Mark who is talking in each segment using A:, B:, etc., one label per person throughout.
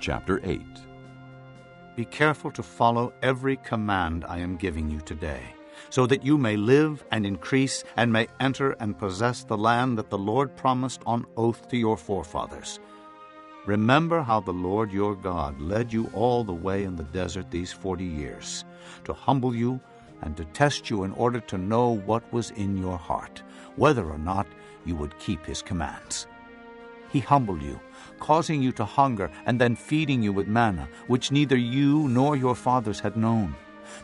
A: Chapter 8.
B: Be careful to follow every command I am giving you today, so that you may live and increase and may enter and possess the land that the Lord promised on oath to your forefathers. Remember how the Lord your God led you all the way in the desert these 40 years, to humble you and to test you in order to know what was in your heart, whether or not you would keep his commands. He humbled you, causing you to hunger and then feeding you with manna, which neither you nor your fathers had known,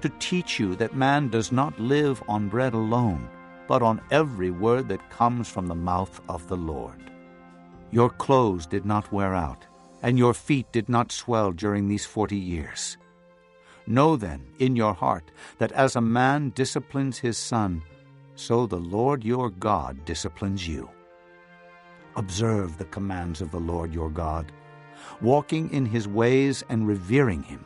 B: to teach you that man does not live on bread alone, but on every word that comes from the mouth of the Lord. Your clothes did not wear out, and your feet did not swell during these 40 years. Know then in your heart that as a man disciplines his son, so the Lord your God disciplines you. Observe the commands of the Lord your God, walking in his ways and revering him.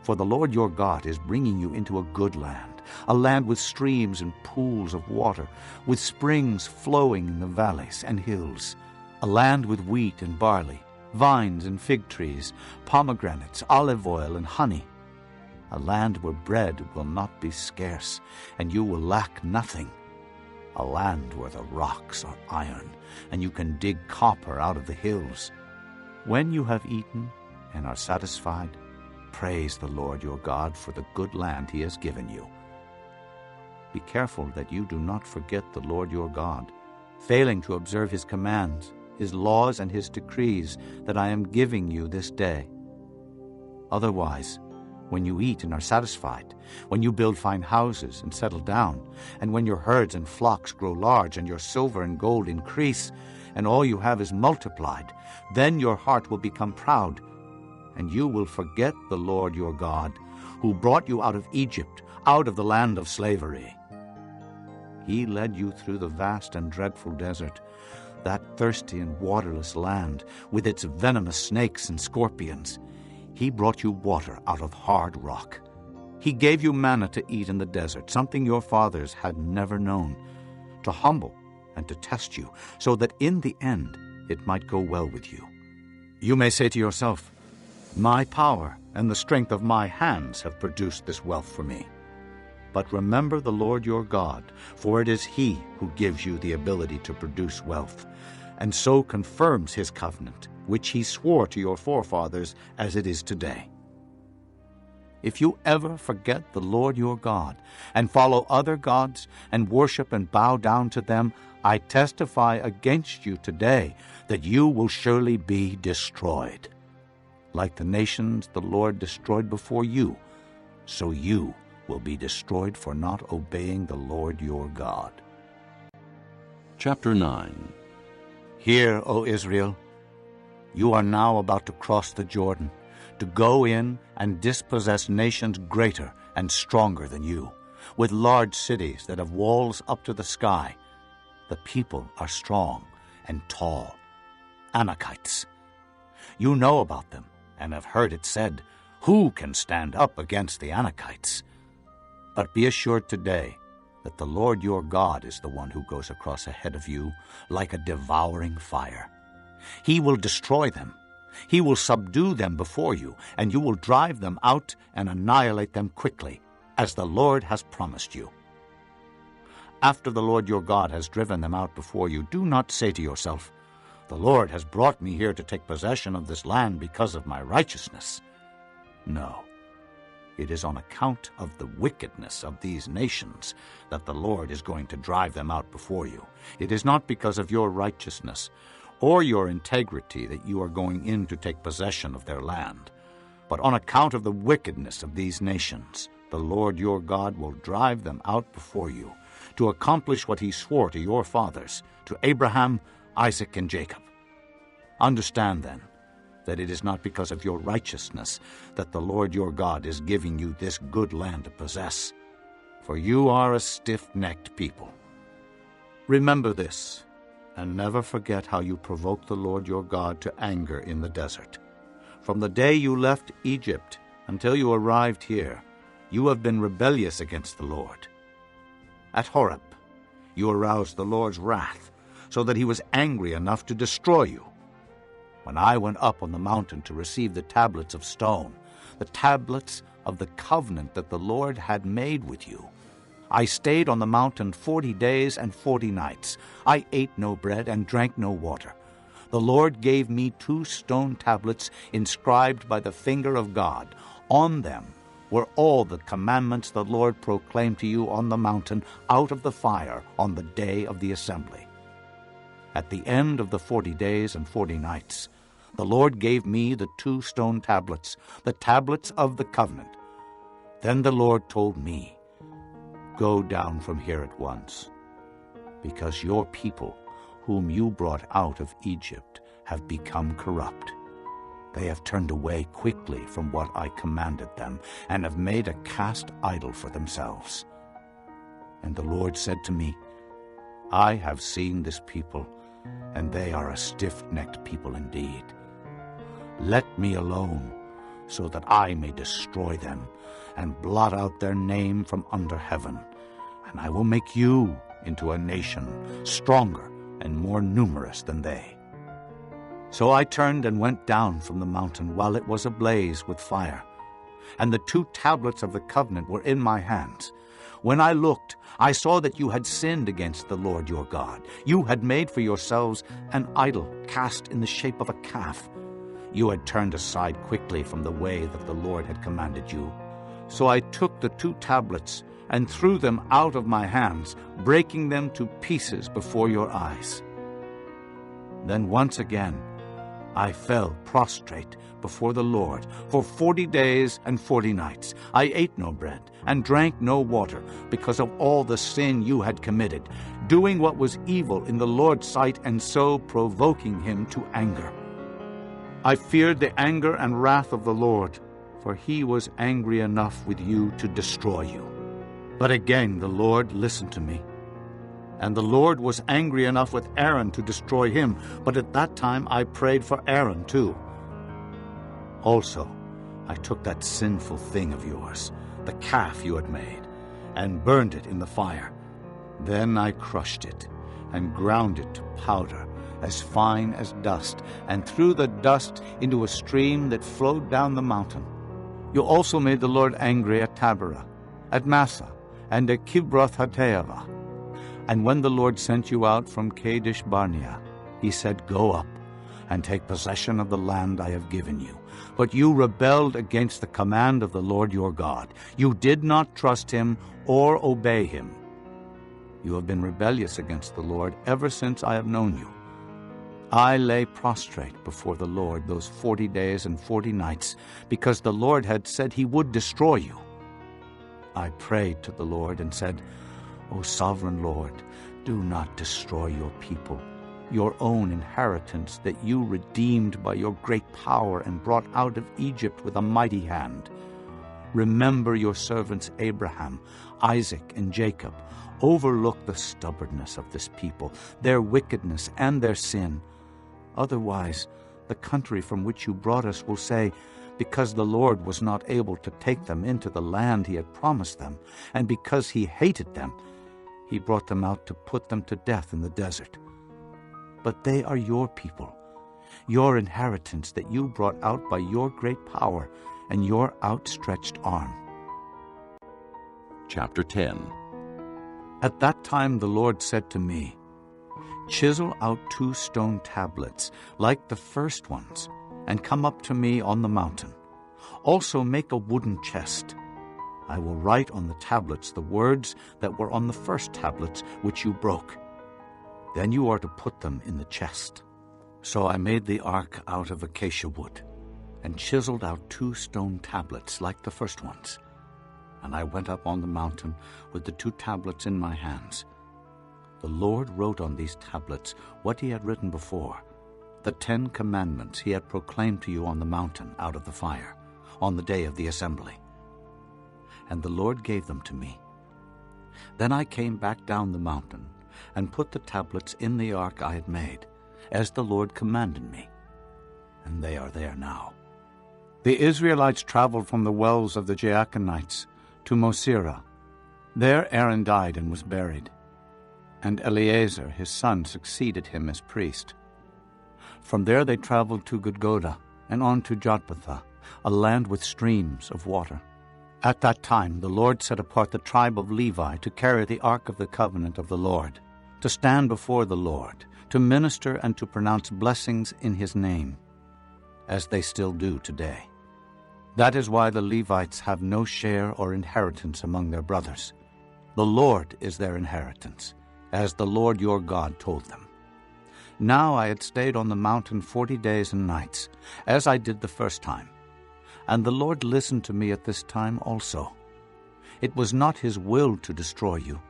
B: For the Lord your God is bringing you into a good land, a land with streams and pools of water, with springs flowing in the valleys and hills, a land with wheat and barley, vines and fig trees, pomegranates, olive oil, and honey, a land where bread will not be scarce, and you will lack nothing, a land where the rocks are iron, and you can dig copper out of the hills. When you have eaten and are satisfied, praise the Lord your God for the good land he has given you. Be careful that you do not forget the Lord your God, failing to observe his commands, his laws, and his decrees that I am giving you this day. Otherwise, when you eat and are satisfied, when you build fine houses and settle down, and when your herds and flocks grow large, and your silver and gold increase, and all you have is multiplied, then your heart will become proud, and you will forget the Lord your God, who brought you out of Egypt, out of the land of slavery. He led you through the vast and dreadful desert, that thirsty and waterless land, with its venomous snakes and scorpions. He brought you water out of hard rock. He gave you manna to eat in the desert, something your fathers had never known, to humble and to test you, so that in the end it might go well with you. You may say to yourself, my power and the strength of my hands have produced this wealth for me. But remember the Lord your God, for it is he who gives you the ability to produce wealth, and so confirms his covenant, which he swore to your forefathers as it is today. If you ever forget the Lord your God, and follow other gods, and worship and bow down to them, I testify against you today that you will surely be destroyed. Like the nations the Lord destroyed before you, so you will be destroyed for not obeying the Lord your God.
A: Chapter 9.
B: Hear, O Israel, you are now about to cross the Jordan, to go in and dispossess nations greater and stronger than you, with large cities that have walls up to the sky. The people are strong and tall, Anakites. You know about them and have heard it said, who can stand up against the Anakites? But be assured today that the Lord your God is the one who goes across ahead of you like a devouring fire. He will destroy them. He will subdue them before you, and you will drive them out and annihilate them quickly, as the Lord has promised you. After the Lord your God has driven them out before you, do not say to yourself, the Lord has brought me here to take possession of this land because of my righteousness. No. It is on account of the wickedness of these nations that the Lord is going to drive them out before you. It is not because of your righteousness or your integrity that you are going in to take possession of their land, but on account of the wickedness of these nations, the Lord your God will drive them out before you to accomplish what he swore to your fathers, to Abraham, Isaac, and Jacob. Understand then, that it is not because of your righteousness that the Lord your God is giving you this good land to possess, for you are a stiff-necked people. Remember this, and never forget how you provoked the Lord your God to anger in the desert. From the day you left Egypt until you arrived here, you have been rebellious against the Lord. At Horeb, you aroused the Lord's wrath, so that he was angry enough to destroy you. when I went up on the mountain to receive the tablets of stone, the tablets of the covenant that the Lord had made with you. I stayed on the mountain 40 days and 40 nights. I ate no bread and drank no water. The Lord gave me 2 stone tablets inscribed by the finger of God. On them were all the commandments the Lord proclaimed to you on the mountain out of the fire on the day of the assembly. At the end of the 40 days and 40 nights, the Lord gave me the 2 stone tablets, the tablets of the covenant. Then the Lord told me, "Go down from here at once, because your people, whom you brought out of Egypt, have become corrupt. They have turned away quickly from what I commanded them, and have made a cast idol for themselves." And the Lord said to me, "I have seen this people, and they are a stiff-necked people indeed. Let me alone, so that I may destroy them, and blot out their name from under heaven. And I will make you into a nation stronger and more numerous than they." So I turned and went down from the mountain while it was ablaze with fire, and the 2 tablets of the covenant were in my hands. When I looked, I saw that you had sinned against the Lord your God. You had made for yourselves an idol cast in the shape of a calf. You had turned aside quickly from the way that the Lord had commanded you. So I took the 2 tablets and threw them out of my hands, breaking them to pieces before your eyes. Then once again I fell prostrate before the Lord for 40 days and 40 nights. I ate no bread and drank no water because of all the sin you had committed, doing what was evil in the Lord's sight and so provoking him to anger. I feared the anger and wrath of the Lord, for he was angry enough with you to destroy you. But again the Lord listened to me. And the Lord was angry enough with Aaron to destroy him, but at that time I prayed for Aaron too. Also, I took that sinful thing of yours, the calf you had made, and burned it in the fire. Then I crushed it and ground it to powder, as fine as dust, and threw the dust into a stream that flowed down the mountain. You also made the Lord angry at Taberah, at Massah, and at Kibroth-Hattaavah. And when the Lord sent you out from Kadesh Barnea, he said, "Go up and take possession of the land I have given you." But you rebelled against the command of the Lord your God. You did not trust him or obey him. You have been rebellious against the Lord ever since I have known you. I lay prostrate before the Lord those 40 days and 40 nights, because the Lord had said he would destroy you. I prayed to the Lord and said, "O sovereign Lord, do not destroy your people, your own inheritance that you redeemed by your great power and brought out of Egypt with a mighty hand. Remember your servants Abraham, Isaac, and Jacob. Overlook the stubbornness of this people, their wickedness and their sin. Otherwise, the country from which you brought us will say, because the Lord was not able to take them into the land he had promised them, and because he hated them, he brought them out to put them to death in the desert. But they are your people, your inheritance that you brought out by your great power and your outstretched arm."
A: Chapter 10.
B: At that time the Lord said to me, "Chisel out 2 stone tablets, like the first ones, and come up to me on the mountain. Also make a wooden chest. I will write on the tablets the words that were on the first tablets which you broke. Then you are to put them in the chest." So I made the ark out of acacia wood, and chiseled out 2 stone tablets like the first ones. And I went up on the mountain with the 2 tablets in my hands. The Lord wrote on these tablets what he had written before, the 10 commandments he had proclaimed to you on the mountain out of the fire, on the day of the assembly. And the Lord gave them to me. Then I came back down the mountain and put the tablets in the ark I had made, as the Lord commanded me. And they are there now. The Israelites traveled from the wells of the Jaakanites to Mosera. There Aaron died and was buried, and Eleazar his son succeeded him as priest. From there they traveled to Gudgoda and on to Jotbatha, a land with streams of water. At that time the Lord set apart the tribe of Levi to carry the ark of the covenant of the Lord, to stand before the Lord, to minister and to pronounce blessings in his name, as they still do today. That is why the Levites have no share or inheritance among their brothers. The Lord is their inheritance, as the Lord your God told them. Now I had stayed on the mountain 40 days and nights, as I did the first time. And the Lord listened to me at this time also. It was not his will to destroy you.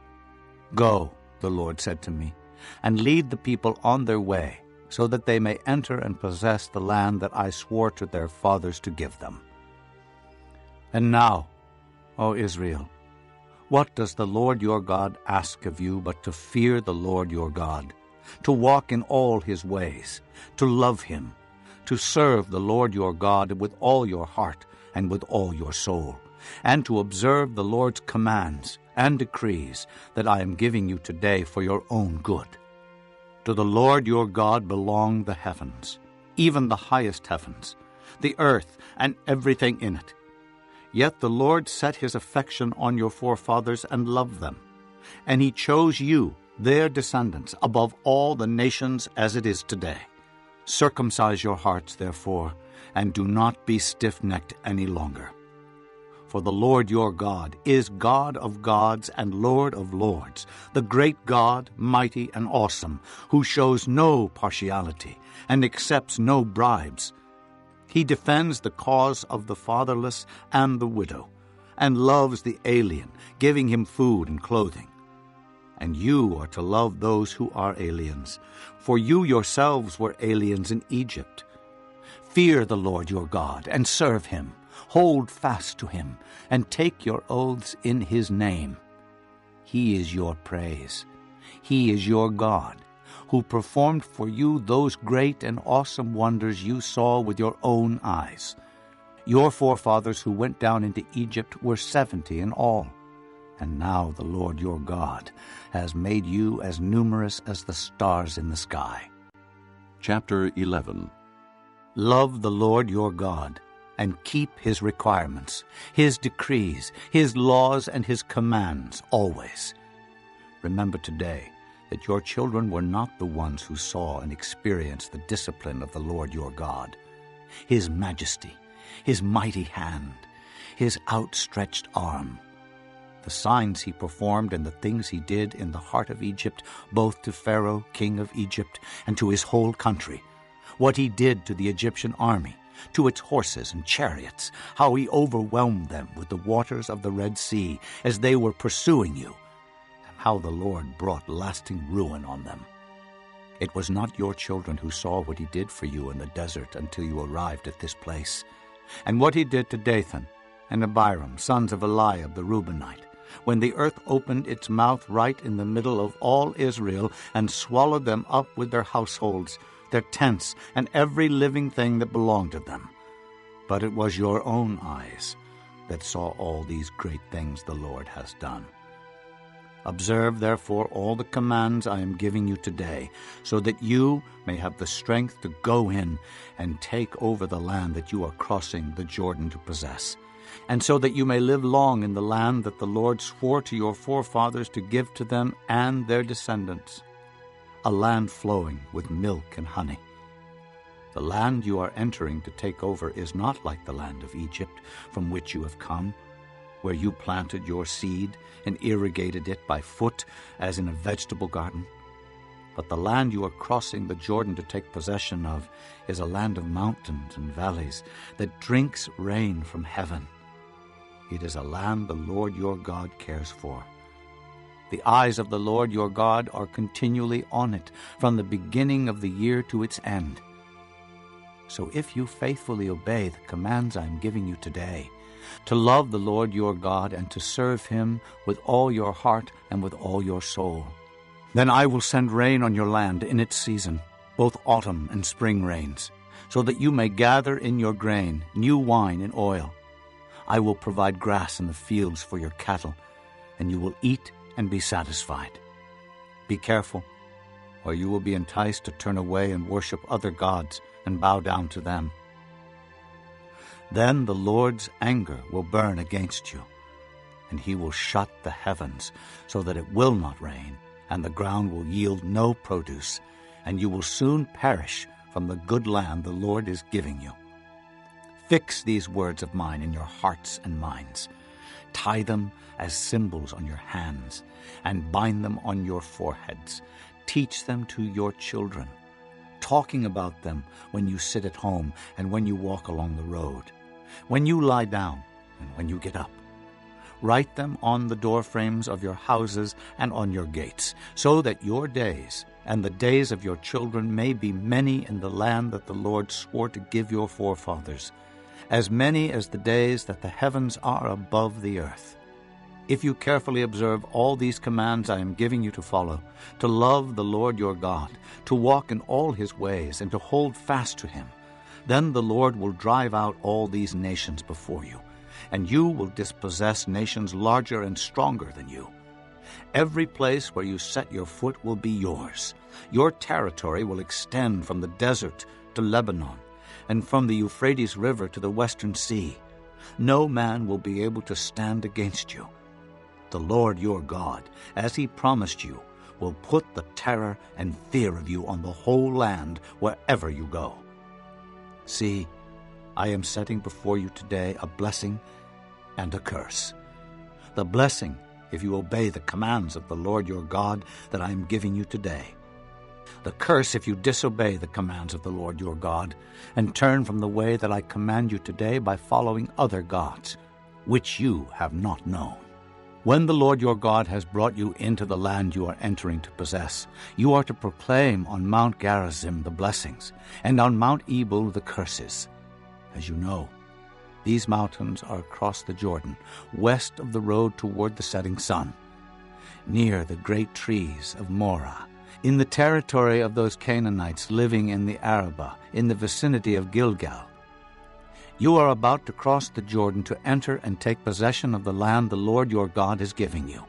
B: Go, the Lord said to me, and lead the people on their way, so that they may enter and possess the land that I swore to their fathers to give them. And now, O Israel, what does the Lord your God ask of you but to fear the Lord your God, to walk in all his ways, to love him, to serve the Lord your God with all your heart and with all your soul, and to observe the Lord's commands and decrees that I am giving you today for your own good? To the Lord your God belong the heavens, even the highest heavens, the earth and everything in it. Yet the Lord set his affection on your forefathers and loved them, and he chose you, their descendants, above all the nations as it is today. Circumcise your hearts, therefore, and do not be stiff-necked any longer. For the Lord your God is God of gods and Lord of lords, the great God, mighty and awesome, who shows no partiality and accepts no bribes. He defends the cause of the fatherless and the widow, and loves the alien, giving him food and clothing. And you are to love those who are aliens, for you yourselves were aliens in Egypt. Fear the Lord your God and serve him. Hold fast to him, and take your oaths in his name. He is your praise. He is your God, who performed for you those great and awesome wonders you saw with your own eyes. Your forefathers who went down into Egypt were 70 in all. And now the Lord your God has made you as numerous as the stars in the sky.
A: Chapter 11.
B: Love the Lord your God, and keep his requirements, his decrees, his laws, and his commands always. Remember today that your children were not the ones who saw and experienced the discipline of the Lord your God, his majesty, his mighty hand, his outstretched arm, the signs he performed and the things he did in the heart of Egypt, both to Pharaoh, king of Egypt, and to his whole country, what he did to the Egyptian army, to its horses and chariots, how he overwhelmed them with the waters of the Red Sea as they were pursuing you, and how the Lord brought lasting ruin on them. It was not your children who saw what he did for you in the desert until you arrived at this place, and what he did to Dathan and Abiram, sons of Eliab the Reubenite, when the earth opened its mouth right in the middle of all Israel and swallowed them up with their households, their tents, and every living thing that belonged to them. But it was your own eyes that saw all these great things the Lord has done. Observe, therefore, all the commands I am giving you today, so that you may have the strength to go in and take over the land that you are crossing the Jordan to possess, and so that you may live long in the land that the Lord swore to your forefathers to give to them and their descendants, a land flowing with milk and honey. The land you are entering to take over is not like the land of Egypt, from which you have come, where you planted your seed and irrigated it by foot as in a vegetable garden. But the land you are crossing the Jordan to take possession of is a land of mountains and valleys that drinks rain from heaven. It is a land the Lord your God cares for. The eyes of the Lord your God are continually on it, from the beginning of the year to its end. So if you faithfully obey the commands I am giving you today, to love the Lord your God and to serve him with all your heart and with all your soul, then I will send rain on your land in its season, both autumn and spring rains, so that you may gather in your grain, new wine and oil. I will provide grass in the fields for your cattle, and you will eat and be satisfied. Be careful, or you will be enticed to turn away and worship other gods and bow down to them. Then the Lord's anger will burn against you, and he will shut the heavens so that it will not rain, and the ground will yield no produce, and you will soon perish from the good land the Lord is giving you. Fix these words of mine in your hearts and minds. Tie them as symbols on your hands, and bind them on your foreheads. Teach them to your children, talking about them when you sit at home and when you walk along the road, when you lie down and when you get up. Write them on the doorframes of your houses and on your gates, so that your days and the days of your children may be many in the land that the Lord swore to give your forefathers, as many as the days that the heavens are above the earth. If you carefully observe all these commands I am giving you to follow, to love the Lord your God, to walk in all his ways, and to hold fast to him, then the Lord will drive out all these nations before you, and you will dispossess nations larger and stronger than you. Every place where you set your foot will be yours. Your territory will extend from the desert to Lebanon, and from the Euphrates River to the western sea. No man will be able to stand against you. The Lord your God, as he promised you, will put the terror and fear of you on the whole land wherever you go. See, I am setting before you today a blessing and a curse. The blessing, if you obey the commands of the Lord your God that I am giving you today. The curse, if you disobey the commands of the Lord your God and turn from the way that I command you today by following other gods, which you have not known. When the Lord your God has brought you into the land you are entering to possess, you are to proclaim on Mount Gerizim the blessings, and on Mount Ebal the curses. As you know, these mountains are across the Jordan, west of the road toward the setting sun, near the great trees of Morah, in the territory of those Canaanites living in the Arabah, in the vicinity of Gilgal. You are about to cross the Jordan to enter and take possession of the land the Lord your God is giving you.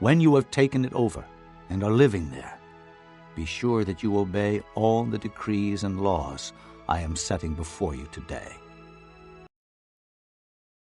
B: When you have taken it over and are living there, be sure that you obey all the decrees and laws I am setting before you today.